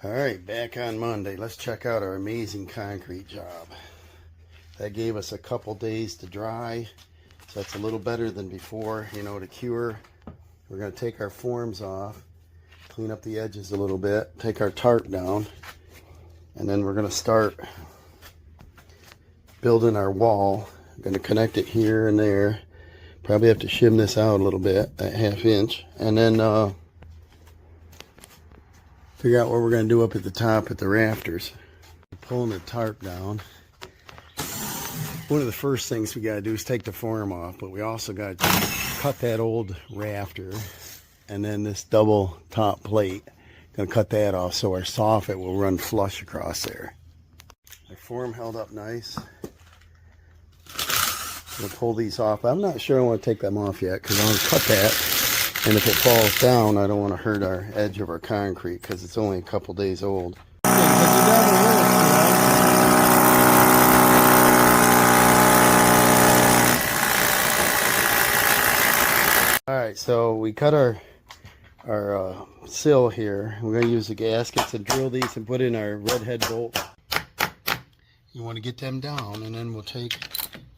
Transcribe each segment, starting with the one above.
All right, back on Monday. Let's check out our amazing concrete job. That gave us a couple days to dry, so that's a little better than before, to cure. We're going to take our forms off, clean up the edges a little bit, take our tarp down, and then we're going to start building our wall. I'm going to connect it here and there. Probably have to shim this out a little bit, a ½ inch, and then figure out what we're going to do up at the top at the rafters. Pulling the tarp down. One of the first things we got to do is take the form off, but we also got to cut that old rafter, and then this double top plate. Going to cut that off so our soffit will run flush across there. Our form held up nice. We'll pull these off. I'm not sure I want to take them off yet because I want to cut that. And if it falls down, I don't want to hurt our edge of our concrete because it's only a couple days old. Alright, so we cut our sill here. We're going to use the gaskets and drill these and put in our redhead bolt. You want to get them down, and then we'll take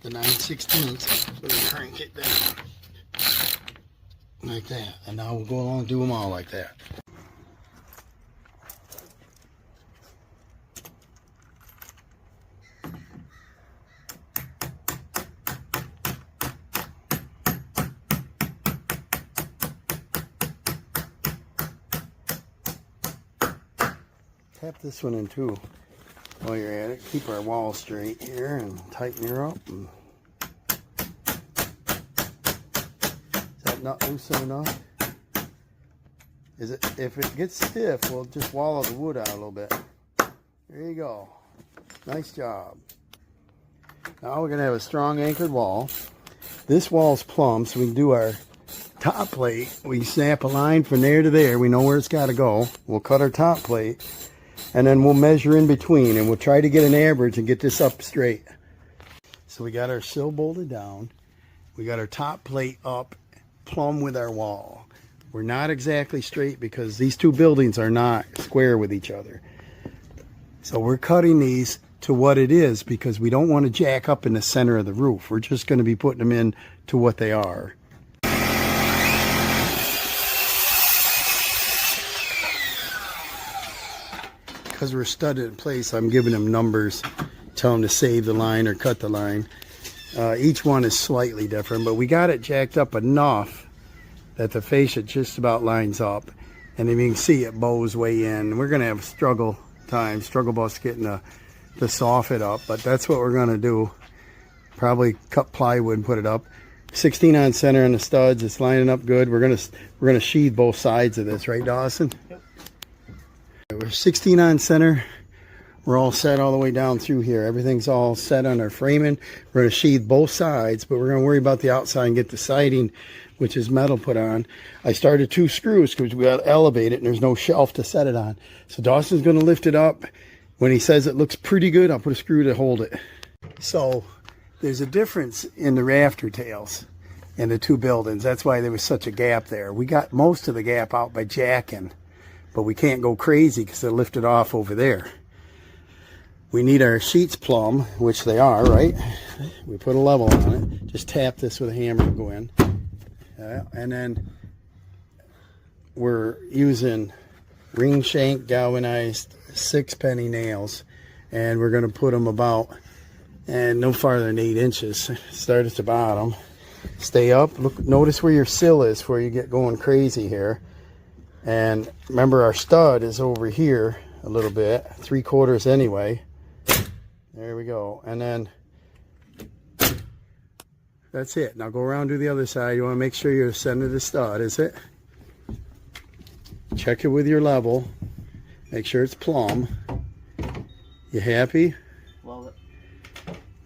the 9/16 and crank it down. Like that. And now we'll go along and do them all like that. Tap this one in too while you're at it. Keep our wall straight here and tighten her up. And not loosen enough? If it gets stiff, we'll just wallow the wood out a little bit. There you go. Nice job. Now we're going to have a strong anchored wall. This wall's plumb, so we can do our top plate. We snap a line from there to there. We know where it's got to go. We'll cut our top plate, and then we'll measure in between, and we'll try to get an average and get this up straight. So we got our sill bolted down. We got our top plate up plumb with our wall. We're not exactly straight because these two buildings are not square with each other. So we're cutting these to what it is because we don't want to jack up in the center of the roof. We're just going to be putting them in to what they are. Because we're studded in place, I'm giving them numbers, tell them to save the line or cut the line. Each one is slightly different, but we got it jacked up enough that the fascia just about lines up. And if you can see, it bows way in. We're going to have struggle bus getting the soffit up, but that's what we're going to do. Probably cut plywood and put it up. 16 on center on the studs. It's lining up good. We're gonna sheathe both sides of this, right, Dawson? Yep. We're 16 on center. We're all set all the way down through here. Everything's all set on our framing. We're going to sheathe both sides, but we're going to worry about the outside and get the siding, which is metal, put on. I started 2 screws because we got to elevate it, and there's no shelf to set it on. So Dawson's going to lift it up. When he says it looks pretty good, I'll put a screw to hold it. So there's a difference in the rafter tails in the two buildings. That's why there was such a gap there. We got most of the gap out by jacking, but we can't go crazy because they're lifted off over there. We need our sheets plumb, which they are, right? We put a level on it. Just tap this with a hammer to go in. And then we're using ring shank galvanized 6-penny nails. And we're going to put them about, and no farther than 8 inches. Start at the bottom. Stay up. Look, notice where your sill is before you get going crazy here. And remember, our stud is over here a little bit, 3/4 anyway. There we go. And then that's it. Now go around to the other side. You want to make sure you're the center of the stud, is it? Check it with your level. Make sure it's plumb. You happy? Love it.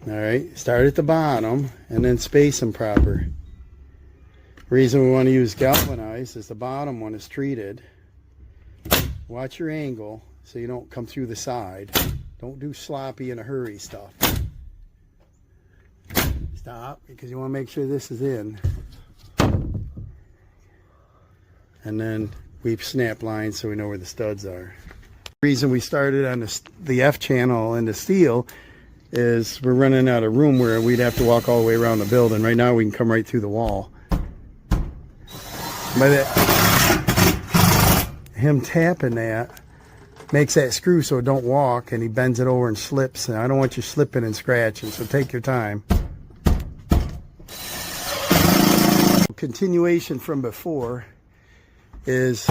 All right. Start at the bottom and then space them proper. Reason we want to use galvanized is the bottom one is treated. Watch your angle so you don't come through the side. Don't do sloppy in a hurry stuff. Stop, because you want to make sure this is in. And then we snap lines so we know where the studs are. The reason we started on the F channel and the steel is we're running out of room where we'd have to walk all the way around the building. Right now we can come right through the wall. By that, him tapping that makes that screw so it don't walk, and he bends it over and slips, and I don't want you slipping and scratching, so take your time. Continuation from before is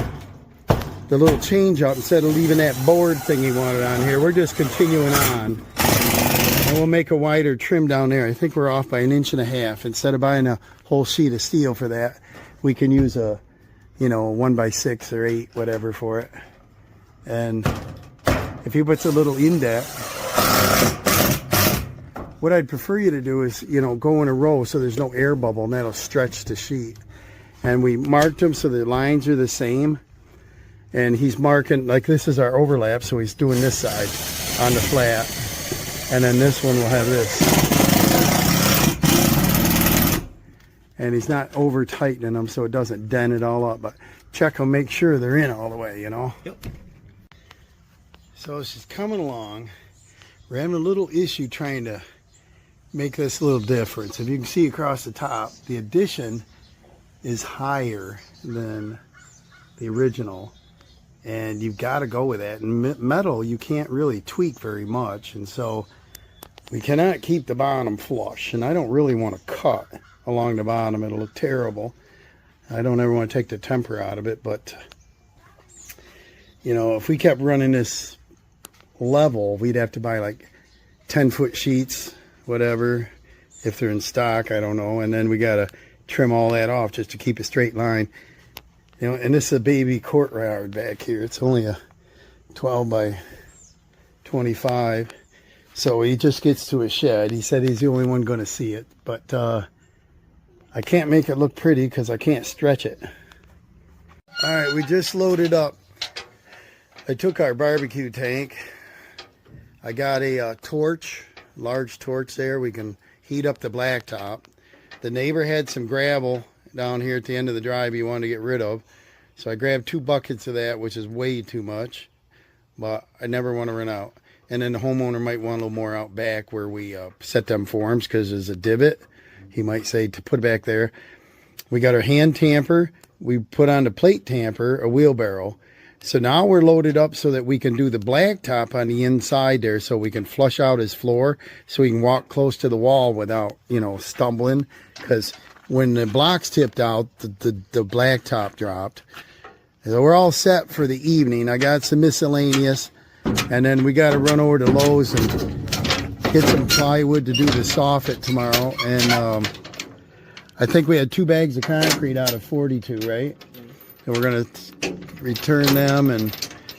the little change up. Instead of leaving that board thing he wanted on here, we're just continuing on, and we'll make a wider trim down there. I think we're off by 1.5 inches. Instead of buying a whole sheet of steel for that, we can use a, you know, 1x6 or 8, whatever for it. And if he puts a little indent, what I'd prefer you to do is, you know, go in a row so there's no air bubble, and that'll stretch the sheet. And we marked them so the lines are the same. And he's marking, like this is our overlap, so he's doing this side on the flat. And then this one will have this. And he's not over tightening them so it doesn't dent it all up. But check them, make sure they're in all the way, you know. Yep. So she's coming along. We're having a little issue trying to make this little difference. If you can see across the top, the addition is higher than the original. And you've got to go with that. And metal, you can't really tweak very much. And so we cannot keep the bottom flush. And I don't really want to cut along the bottom. It'll look terrible. I don't ever want to take the temper out of it. But, you know, if we kept running this level, we'd have to buy like 10-foot sheets, whatever. If they're in stock, I don't know. And then we got to trim all that off just to keep a straight line. You know, and this is a baby courtyard back here. It's only a 12 by 25. So he just gets to a shed. He said he's the only one going to see it. But I can't make it look pretty because I can't stretch it. All right, we just loaded up. I took our barbecue tank. I got a torch, large torch there. We can heat up the blacktop. The neighbor had some gravel down here at the end of the drive he wanted to get rid of, so I grabbed 2 buckets of that, which is way too much, but I never want to run out. And then the homeowner might want a little more out back where we set them forms, because there's a divot. He might say to put it back there. We got our hand tamper. We put on the plate tamper, a wheelbarrow. So now we're loaded up so that we can do the blacktop on the inside there, so we can flush out his floor so he can walk close to the wall without, you know, stumbling, because when the blocks tipped out, the blacktop dropped. So we're all set for the evening. I got some miscellaneous, and then we got to run over to Lowe's and get some plywood to do the soffit tomorrow. And I think we had 2 bags of concrete out of 42, right? And we're going to return them and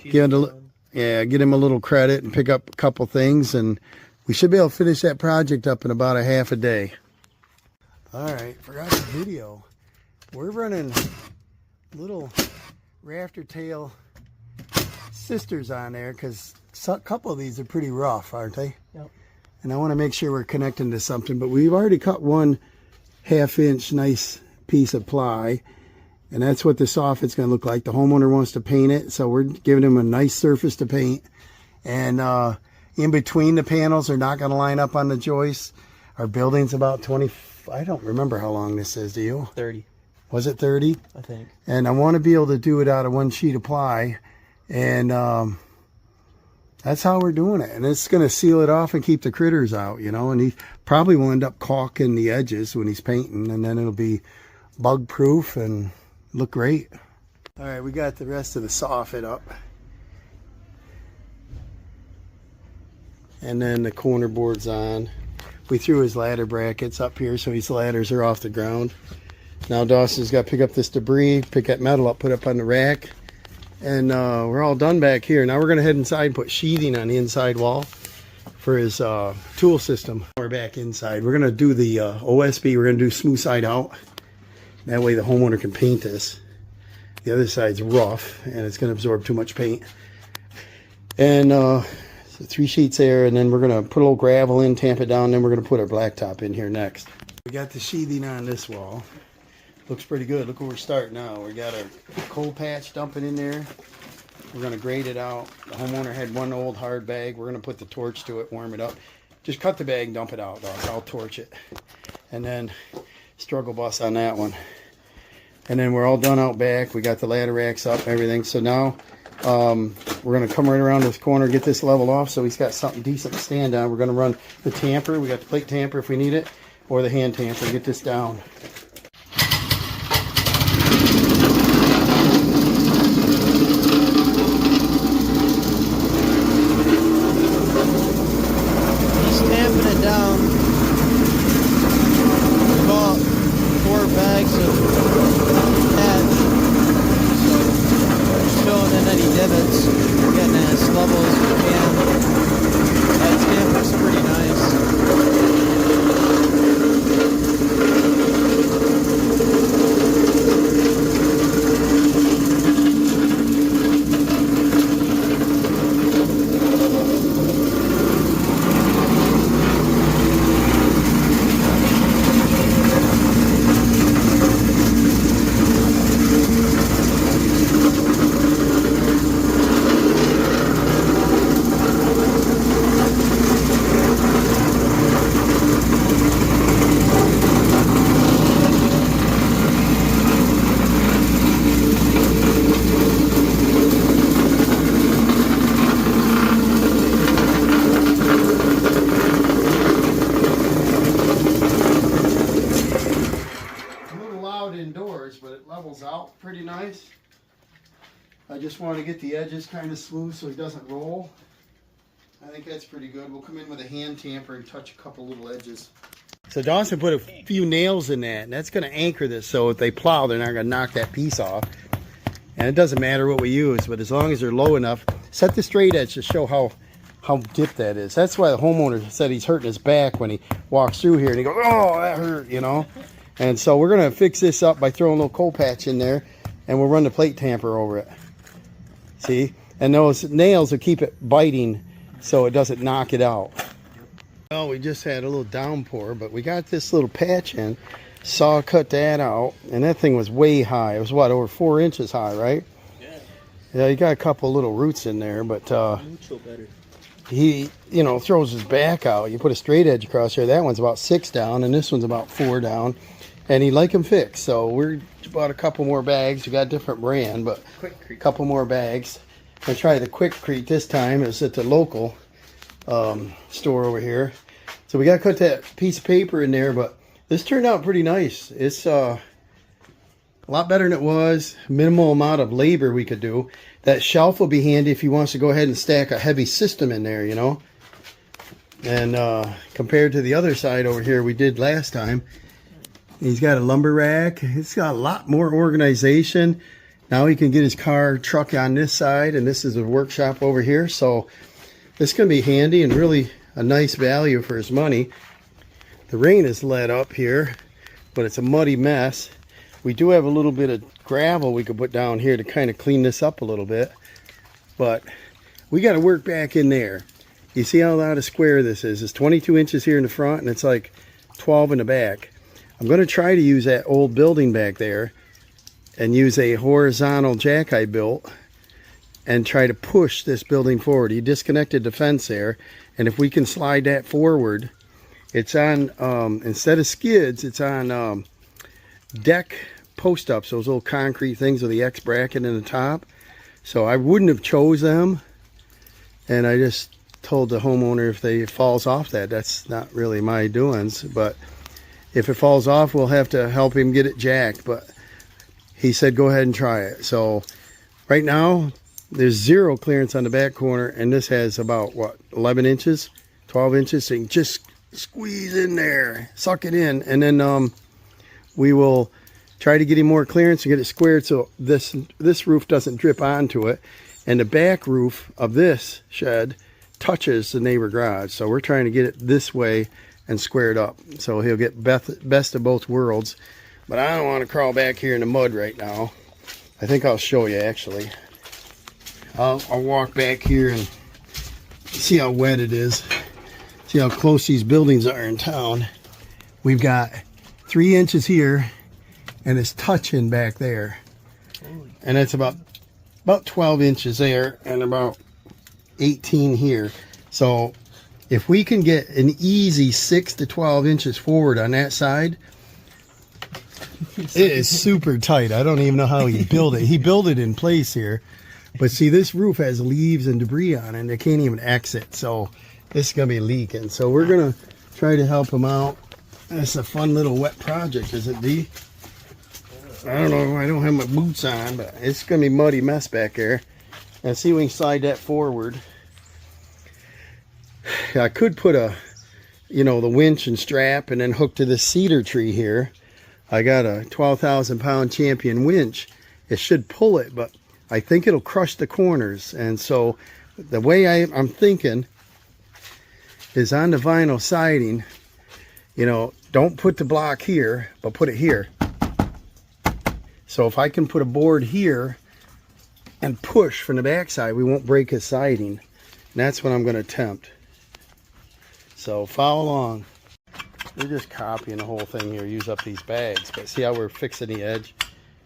give him a little credit and pick up a couple things. And we should be able to finish that project up in about a half a day. All right, forgot the video. We're running little rafter tail sisters on there because a couple of these are pretty rough, aren't they? Yep. And I want to make sure we're connecting to something, but we've already cut 1/2 inch nice piece of ply, and that's what the soffit's going to look like. The homeowner wants to paint it, so we're giving him a nice surface to paint. And in between the panels are not going to line up on the joists. Our building's about 20. I don't remember how long this is, do you? 30. Was it 30? I think. And I want to be able to do it out of 1 sheet of ply. And that's how we're doing it. And it's going to seal it off and keep the critters out, you know. And he probably will end up caulking the edges when he's painting. And then it'll be bug proof and look great. All right, we got the rest of the soffit up. And then the corner board's on. We threw his ladder brackets up here so his ladders are off the ground. Now Dawson's got to pick up this debris, pick that metal up, put it up on the rack. And we're all done back here. Now we're going to head inside and put sheathing on the inside wall for his tool system. We're back inside. We're going to do the OSB. We're going to do smooth side out. That way the homeowner can paint this. The other side's rough and it's going to absorb too much paint. And so 3 sheets there, and then we're going to put a little gravel in, tamp it down, then we're going to put our blacktop in here next. We got the sheathing on this wall. Looks pretty good. Look where we're starting now. We got our coal patch dumping in there. We're going to grade it out. The homeowner had one old hard bag. We're going to put the torch to it, warm it up. Just cut the bag and dump it out, dog. I'll torch it. And then struggle bus on that one. And then we're all done out back. We got the ladder racks up, everything. So now we're going to come right around this corner, get this leveled off so he's got something decent to stand on. We're going to run the tamper. We got the plate tamper if we need it, or the hand tamper. Get this down. He's tamping it down. About 4 bags of patch. So filling in any divots, getting as level as we can. That tamper's pretty nice. Indoors, but it levels out pretty nice. I just want to get the edges kind of smooth so it doesn't roll. I think that's pretty good. We'll come in with a hand tamper and touch a couple little edges. So Dawson put a few nails in that, and that's going to anchor this so if they plow, they're not going to knock that piece off. And it doesn't matter what we use, but as long as they're low enough, set the straight edge to show how deep that is. That's why the homeowner said he's hurting his back when he walks through here and he goes, oh, that hurt, you know. And so we're going to fix this up by throwing a little coal patch in there, and we'll run the plate tamper over it. See? And those nails will keep it biting so it doesn't knock it out. Well, we just had a little downpour, but we got this little patch in. Saw cut that out, and that thing was way high. It was, what, over 4 inches high, right? Yeah. Yeah, you got a couple little roots in there, but he, you know, throws his back out. You put a straight edge across there. That one's about 6 down, and this one's about 4 down. And he'd like them fixed, so we bought a couple more bags. We got a different brand, but a couple more bags. I tried the Quickcrete this time. It's at the local store over here. So we got to cut that piece of paper in there, but this turned out pretty nice. It's a lot better than it was. Minimal amount of labor we could do. That shelf will be handy if he wants to go ahead and stack a heavy system in there, you know. And compared to the other side over here we did last time, he's got a lumber rack. It's got a lot more organization. Now he can get his truck on this side, and this is a workshop over here. So this can be handy and really a nice value for his money. The rain is let up here, but it's a muddy mess. We do have a little bit of gravel we could put down here to kind of clean this up a little bit. But we got to work back in there. You see how loud a square this is? It's 22 inches here in the front, and it's like 12 in the back. I'm going to try to use that old building back there and use a horizontal jack I built and try to push this building forward. He disconnected the fence there, and if we can slide that forward, it's on, instead of skids, it's on deck post-ups, those little concrete things with the X bracket in the top. So I wouldn't have chose them, and I just told the homeowner if they falls off that's not really my doings, but if it falls off, we'll have to help him get it jacked, but he said go ahead and try it. So right now there's 0 clearance on the back corner, and this has about, what, 11 inches, 12 inches. So you can just squeeze in there, suck it in, and then we will try to get him more clearance and get it squared so this roof doesn't drip onto it, and the back roof of this shed touches the neighbor garage. So we're trying to get it this way and squared up, so he'll get best of both worlds. But I don't want to crawl back here in the mud right now. I think I'll show you, actually. I'll walk back here and see how wet it is. See how close these buildings are in town. We've got 3 inches here, and it's touching back there. And it's about about 12 inches there and about 18 here. So if we can get an easy 6 to 12 inches forward on that side, it is super tight. I don't even know how he built it. He built it in place here. But see, this roof has leaves and debris on it, and they can't even exit. So this is going to be leaking. So we're going to try to help him out. It's a fun little wet project, is it, D? I don't know. I don't have my boots on, but it's going to be a muddy mess back there. Let's see if we can slide that forward. I could put a, you know, the winch and strap and then hook to this cedar tree here. I got a 12,000 pound Champion winch. It should pull it, but I think it'll crush the corners. And so the way I'm thinking is on the vinyl siding, you know, don't put the block here, but put it here. So if I can put a board here and push from the backside, we won't break his siding. And that's what I'm going to attempt. So follow along. We're just copying the whole thing here, use up these bags. But see how we're fixing the edge?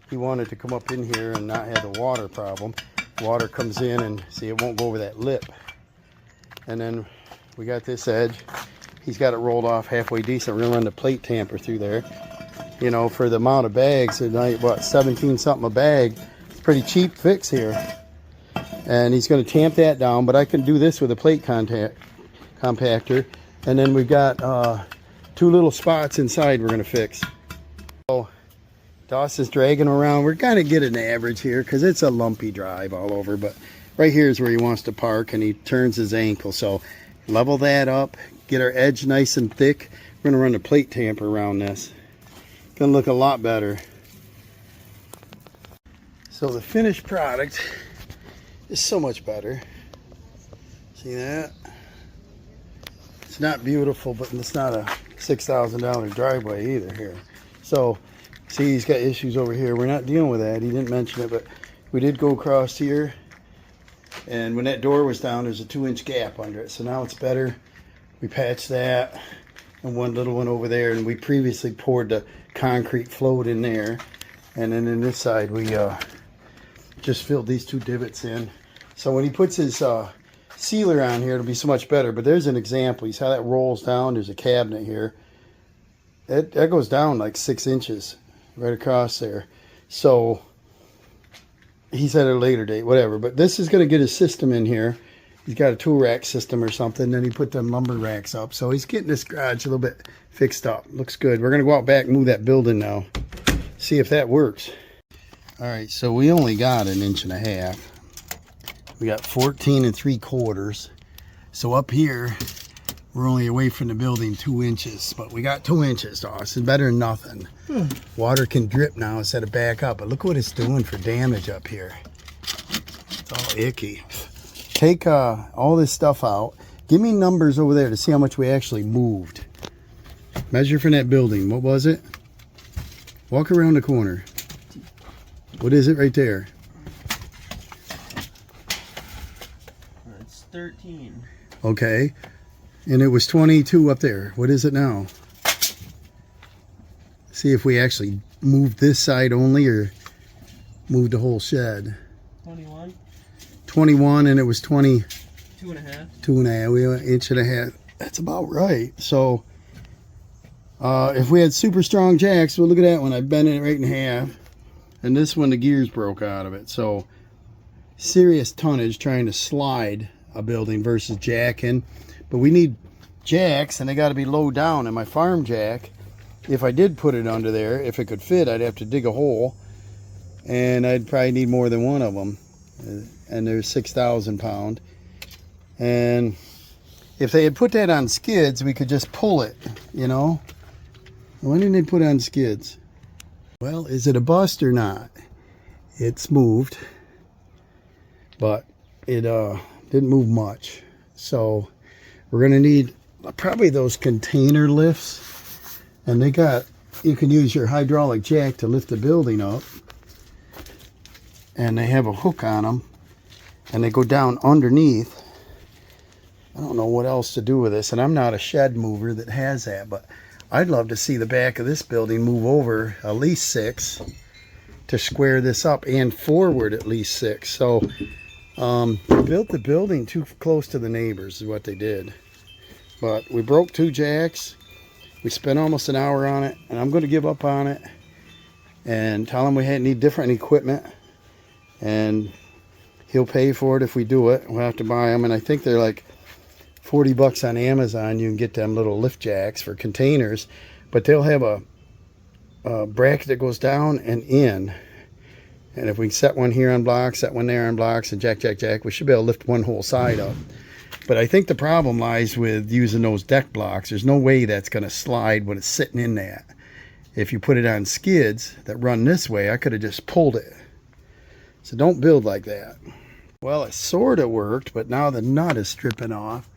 He wanted to come up in here and not have the water problem. Water comes in and see, it won't go over that lip. And then we got this edge. He's got it rolled off halfway decent. We're gonna run the plate tamper through there. You know, for the amount of bags, like what, 17 something a bag. It's a pretty cheap fix here. And he's gonna tamp that down, but I can do this with a plate compactor. And then we've got 2 little spots inside we're gonna fix. So Dawson's dragging around. We're gonna get an average here because it's a lumpy drive all over, but right here is where he wants to park, and he turns his ankle. So level that up, get our edge nice and thick. We're gonna run a plate tamper around this. Gonna look a lot better. So the finished product is so much better. See that? It's not beautiful, but it's not a $6,000 driveway either here. So see, he's got issues over here. We're not dealing with that. He didn't mention it, but we did go across here. And when that door was down, there's a 2-inch gap under it. So now it's better. We patched that and one little one over there. And we previously poured the concrete float in there. And then in this side, we just filled these 2 divots in. So when he puts his sealer on here, it'll be so much better. But there's an example. You see how that rolls down? There's a cabinet here. That goes down like 6 inches right across there. So he said at a later date, whatever. But this is going to get his system in here. He's got a tool rack system or something. Then he put them lumber racks up. So he's getting this garage a little bit fixed up. Looks good. We're going to go out back and move that building now. See if that works. All right, so we only got 1.5 inches. We got 14 3/4. So up here, we're only away from the building 2 inches. But we got 2 inches, Dawson. Better than nothing. Water can drip now instead of back up. But look what it's doing for damage up here. It's all icky. Take all this stuff out. Give me numbers over there to see how much we actually moved. Measure from that building. What was it? Walk around the corner. What is it right there? It's 13. Okay. And it was 22 up there. What is it now? See if we actually moved this side only or moved the whole shed. 21. 21, and it was 20. 2.5. 2.5. We went 1.5 inches. That's about right. So if we had super strong jacks, well, look at that one. I bent it right in half. And this one, the gears broke out of it. So serious tonnage trying to slide a building versus jacking. But we need jacks, and they got to be low down. And my farm jack, if I did put it under there, if it could fit, I'd have to dig a hole. And I'd probably need more than one of them. And they're 6,000 pound. And if they had put that on skids, we could just pull it, you know. Why didn't they put it on skids? Well, is it a bust or not? It's moved, but it didn't move much. So we're gonna need probably those container lifts, and they got, you can use your hydraulic jack to lift the building up, and they have a hook on them, and they go down underneath. I don't know what else to do with this, and I'm not a shed mover that has that, but I'd love to see the back of this building move over at least 6 to square this up and forward at least 6. So they built the building too close to the neighbors is what they did. But we broke 2 jacks. We spent almost an hour on it, and I'm going to give up on it and tell him we need different equipment, and he'll pay for it if we do it. We'll have to buy them, and I think they're like 40 bucks on Amazon. You can get them little lift jacks for containers, but they'll have a bracket that goes down and in. And if we set one here on blocks, set one there on blocks, and jack, we should be able to lift one whole side up. But I think the problem lies with using those deck blocks. There's no way that's going to slide when it's sitting in that. If you put it on skids that run this way, I could have just pulled it. So don't build like that. Well, it sort of worked, but now the nut is stripping off.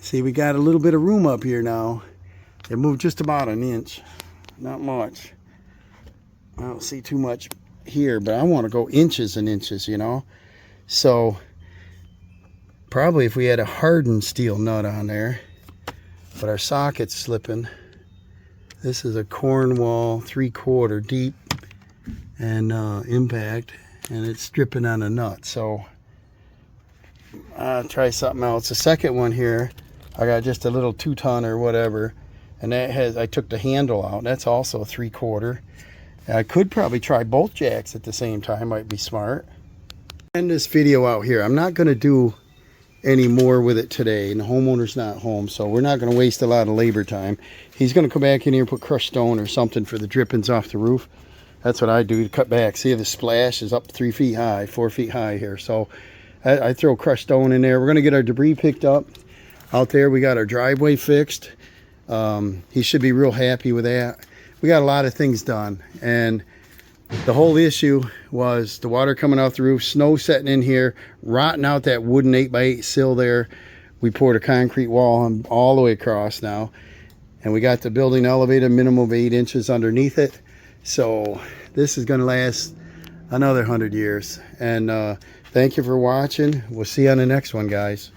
See, we got a little bit of room up here now. It moved just about an inch. Not much. I don't see too much here, but I want to go inches and inches, you know. So probably if we had a hardened steel nut on there, but our socket's slipping. This is a Cornwall 3/4 deep and impact, and it's stripping on a nut. So I'll try something else. The second one here, I got just a little 2-ton or whatever, and that has, I took the handle out. That's also 3/4. I could probably try both jacks at the same time, might be smart. End this video out here. I'm not going to do any more with it today, and the homeowner's not home, so we're not going to waste a lot of labor time. He's going to come back in here and put crushed stone or something for the drippings off the roof. That's what I do to cut back. See, the splash is up 3 feet high, 4 feet high here, so I throw crushed stone in there. We're going to get our debris picked up out there. We got our driveway fixed. He should be real happy with that. We got a lot of things done, and the whole issue was the water coming off the roof, snow setting in here, rotting out that wooden 8x8 sill there. We poured a concrete wall all the way across now, and we got the building elevated minimum of 8 inches underneath it. So this is going to last another 100 years. And thank you for watching. We'll see you on the next one, guys.